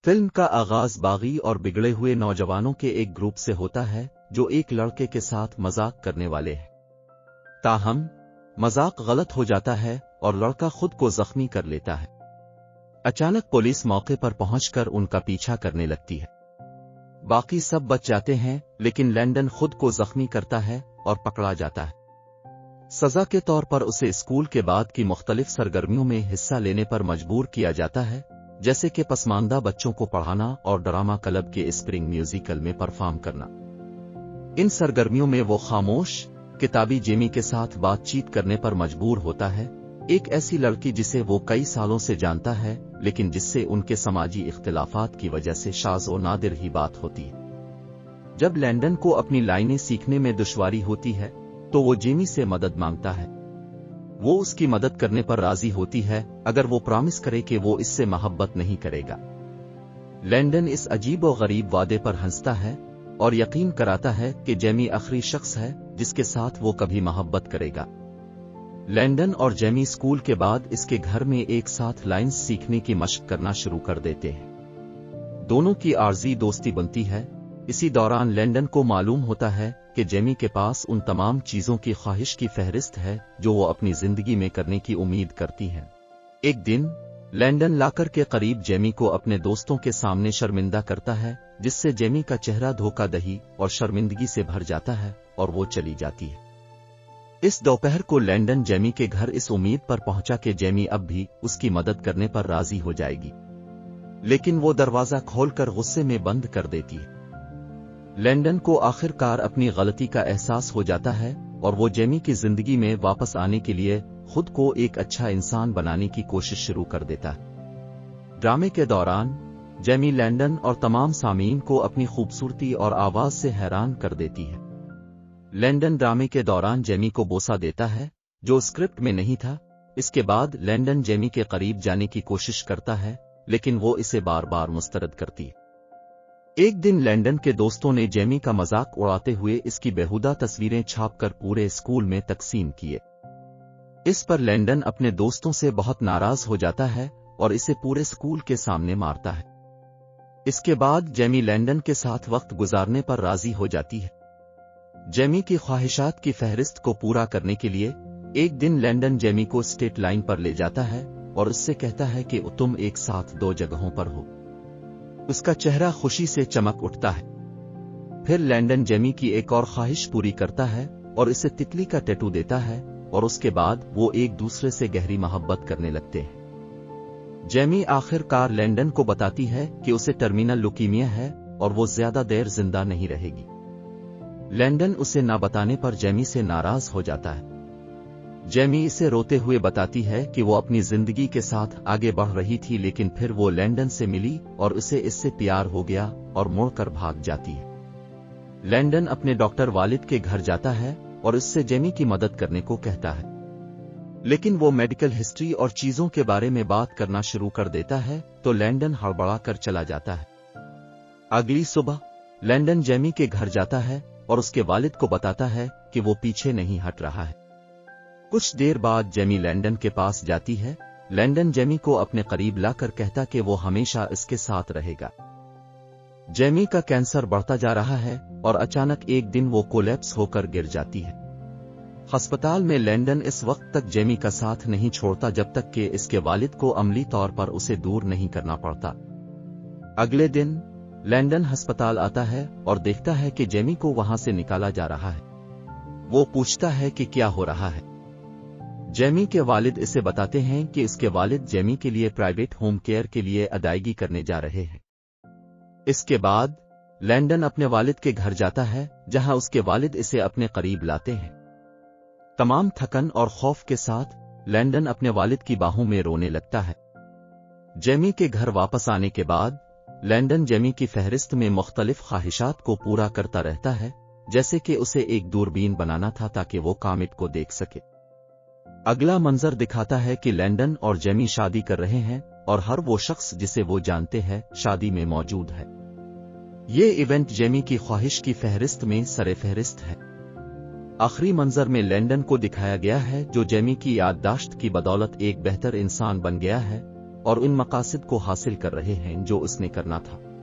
Film کا آغاز باغی اور بگڑے ہوئے نوجوانوں کے ایک گروپ سے ہوتا ہے جو ایک لڑکے کے ساتھ مذاق کرنے والے ہیں۔ تاہم مذاق غلط ہو جاتا ہے اور لڑکا خود کو زخمی کر لیتا ہے۔ اچانک پولیس موقع پر پہنچ کر ان کا پیچھا کرنے لگتی ہے۔ باقی سب بچ جاتے ہیں لیکن لینڈن خود کو زخمی کرتا ہے اور پکڑا جاتا ہے۔ سزا کے طور پر اسے اسکول کے بعد کی مختلف سرگرمیوں میں حصہ لینے پر مجبور کیا جاتا ہے، جیسے کہ پسماندہ بچوں کو پڑھانا اور ڈرامہ کلب کے اسپرنگ میوزیکل میں پرفارم کرنا۔ ان سرگرمیوں میں وہ خاموش کتابی جیمی کے ساتھ بات چیت کرنے پر مجبور ہوتا ہے، ایک ایسی لڑکی جسے وہ کئی سالوں سے جانتا ہے لیکن جس سے ان کے سماجی اختلافات کی وجہ سے شاذ و نادر ہی بات ہوتی ہے۔ جب لینڈن کو اپنی لائنیں سیکھنے میں دشواری ہوتی ہے تو وہ جیمی سے مدد مانگتا ہے۔ وہ اس کی مدد کرنے پر راضی ہوتی ہے اگر وہ پرامس کرے کہ وہ اس سے محبت نہیں کرے گا۔ لینڈن اس عجیب و غریب وعدے پر ہنستا ہے اور یقین کراتا ہے کہ جیمی آخری شخص ہے جس کے ساتھ وہ کبھی محبت کرے گا۔ لینڈن اور جیمی اسکول کے بعد اس کے گھر میں ایک ساتھ لائنز سیکھنے کی مشق کرنا شروع کر دیتے ہیں۔ دونوں کی عارضی دوستی بنتی ہے۔ اسی دوران لینڈن کو معلوم ہوتا ہے کہ جیمی کے پاس ان تمام چیزوں کی خواہش کی فہرست ہے جو وہ اپنی زندگی میں کرنے کی امید کرتی ہے۔ ایک دن لینڈن لاکر کے قریب جیمی کو اپنے دوستوں کے سامنے شرمندہ کرتا ہے، جس سے جیمی کا چہرہ دھوکہ دہی اور شرمندگی سے بھر جاتا ہے اور وہ چلی جاتی ہے۔ اس دوپہر کو لینڈن جیمی کے گھر اس امید پر پہنچا کہ جیمی اب بھی اس کی مدد کرنے پر راضی ہو جائے گی، لیکن وہ دروازہ کھول کر غصے میں بند کر دیتی ہے۔ لینڈن کو آخر کار اپنی غلطی کا احساس ہو جاتا ہے اور وہ جیمی کی زندگی میں واپس آنے کے لیے خود کو ایک اچھا انسان بنانے کی کوشش شروع کر دیتا ہے۔ ڈرامے کے دوران جیمی لینڈن اور تمام سامعین کو اپنی خوبصورتی اور آواز سے حیران کر دیتی ہے۔ لینڈن ڈرامے کے دوران جیمی کو بوسہ دیتا ہے جو اسکرپٹ میں نہیں تھا۔ اس کے بعد لینڈن جیمی کے قریب جانے کی کوشش کرتا ہے لیکن وہ اسے بار بار مسترد کرتی ہے۔ ایک دن لینڈن کے دوستوں نے جیمی کا مذاق اڑاتے ہوئے اس کی بیہودہ تصویریں چھاپ کر پورے اسکول میں تقسیم کیے۔ اس پر لینڈن اپنے دوستوں سے بہت ناراض ہو جاتا ہے اور اسے پورے اسکول کے سامنے مارتا ہے۔ اس کے بعد جیمی لینڈن کے ساتھ وقت گزارنے پر راضی ہو جاتی ہے۔ جیمی کی خواہشات کی فہرست کو پورا کرنے کے لیے ایک دن لینڈن جیمی کو اسٹیٹ لائن پر لے جاتا ہے اور اس سے کہتا ہے کہ تم ایک ساتھ دو جگہوں پر ہو۔ اس کا چہرہ خوشی سے چمک اٹھتا ہے۔ پھر لینڈن جیمی کی ایک اور خواہش پوری کرتا ہے اور اسے تتلی کا ٹیٹو دیتا ہے اور اس کے بعد وہ ایک دوسرے سے گہری محبت کرنے لگتے ہیں۔ جیمی آخر کار لینڈن کو بتاتی ہے کہ اسے ٹرمینل لوکیمیا ہے اور وہ زیادہ دیر زندہ نہیں رہے گی۔ لینڈن اسے نہ بتانے پر جیمی سے ناراض ہو جاتا ہے۔ جیمی اسے روتے ہوئے بتاتی ہے کہ وہ اپنی زندگی کے ساتھ آگے بڑھ رہی تھی لیکن پھر وہ لینڈن سے ملی اور اسے اس سے پیار ہو گیا اور مڑ کر بھاگ جاتی ہے۔ لینڈن اپنے ڈاکٹر والد کے گھر جاتا ہے اور اس سے جیمی کی مدد کرنے کو کہتا ہے، لیکن وہ میڈیکل ہسٹری اور چیزوں کے بارے میں بات کرنا شروع کر دیتا ہے تو لینڈن ہڑبڑا کر چلا جاتا ہے۔ اگلی صبح لینڈن جیمی کے گھر جاتا ہے اور اس کے والد کو بتاتا ہے کہ وہ پیچھے نہیں ہٹ رہا ہے۔ کچھ دیر بعد جیمی لینڈن کے پاس جاتی ہے۔ لینڈن جیمی کو اپنے قریب لا کر کہتا کہ وہ ہمیشہ اس کے ساتھ رہے گا۔ جیمی کا کینسر بڑھتا جا رہا ہے اور اچانک ایک دن وہ کولیپس ہو کر گر جاتی ہے۔ ہسپتال میں لینڈن اس وقت تک جیمی کا ساتھ نہیں چھوڑتا جب تک کہ اس کے والد کو عملی طور پر اسے دور نہیں کرنا پڑتا۔ اگلے دن لینڈن ہسپتال آتا ہے اور دیکھتا ہے کہ جیمی کو وہاں سے نکالا جا رہا ہے۔ وہ پوچھتا ہے کہ کیا ہو رہا ہے۔ جیمی کے والد اسے بتاتے ہیں کہ اس کے والد جیمی کے لیے پرائیویٹ ہوم کیئر کے لیے ادائیگی کرنے جا رہے ہیں۔ اس کے بعد لینڈن اپنے والد کے گھر جاتا ہے جہاں اس کے والد اسے اپنے قریب لاتے ہیں۔ تمام تھکن اور خوف کے ساتھ لینڈن اپنے والد کی باہوں میں رونے لگتا ہے۔ جیمی کے گھر واپس آنے کے بعد لینڈن جیمی کی فہرست میں مختلف خواہشات کو پورا کرتا رہتا ہے، جیسے کہ اسے ایک دوربین بنانا تھا تاکہ وہ کامٹ کو دیکھ سکے۔ اگلا منظر دکھاتا ہے کہ لینڈن اور جیمی شادی کر رہے ہیں اور ہر وہ شخص جسے وہ جانتے ہیں شادی میں موجود ہے۔ یہ ایونٹ جیمی کی خواہش کی فہرست میں سر فہرست ہے۔ آخری منظر میں لینڈن کو دکھایا گیا ہے جو جیمی کی یادداشت کی بدولت ایک بہتر انسان بن گیا ہے اور ان مقاصد کو حاصل کر رہے ہیں جو اس نے کرنا تھا۔